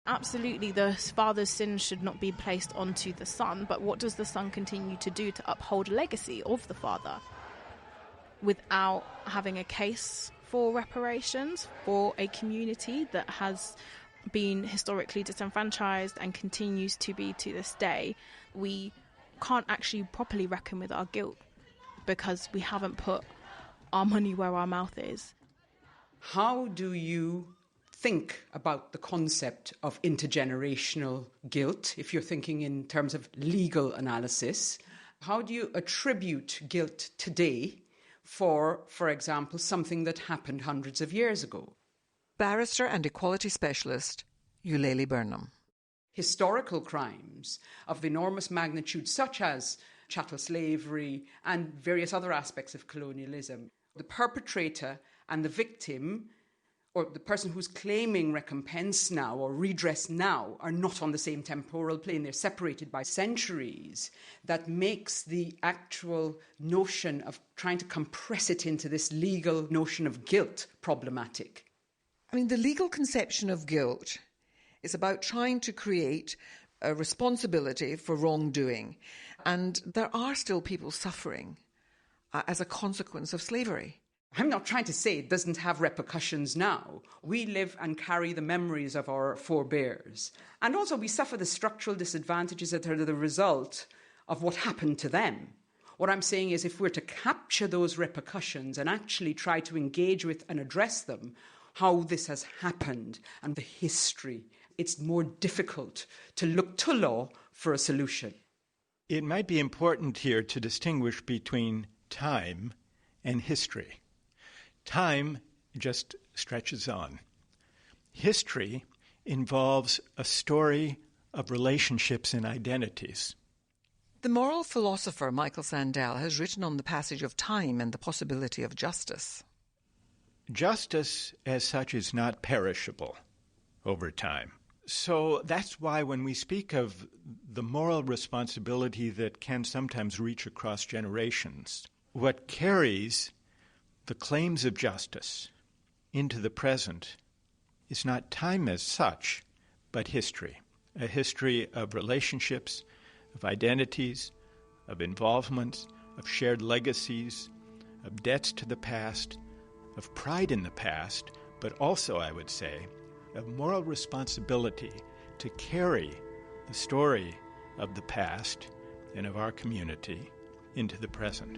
Absolutely, the father's sins should not be placed onto the son, but what does the son continue to do to uphold a legacy of the father without having a case for reparations for a community that has been historically disenfranchised and continues to be to this day? We can't actually properly reckon with our guilt because we haven't put our money where our mouth is. How do you think about the concept of intergenerational guilt, if you're thinking in terms of legal analysis? How do you attribute guilt today for example, something that happened hundreds of years ago? Barrister and equality specialist, Eulalie Burnham. Historical crimes of enormous magnitude, such as chattel slavery and various other aspects of colonialism, the perpetrator and the victim, or the person who's claiming recompense now or redress now, are not on the same temporal plane. They're separated by centuries. That makes the actual notion of trying to compress it into this legal notion of guilt problematic. I mean, the legal conception of guilt is about trying to create a responsibility for wrongdoing. And there are still people suffering as a consequence of slavery. I'm not trying to say it doesn't have repercussions now. We live and carry the memories of our forebears. And also we suffer the structural disadvantages that are the result of what happened to them. What I'm saying is if we're to capture those repercussions and actually try to engage with and address them, how this has happened and the history, it's more difficult to look to law for a solution. It might be important here to distinguish between time and history. Time just stretches on. History involves a story of relationships and identities. The moral philosopher Michael Sandel has written on the passage of time and the possibility of justice. Justice as such is not perishable over time. So that's why when we speak of the moral responsibility that can sometimes reach across generations, what carries the claims of justice into the present is not time as such, but history. A history of relationships, of identities, of involvements, of shared legacies, of debts to the past, of pride in the past, but also, I would say, of moral responsibility to carry the story of the past and of our community into the present.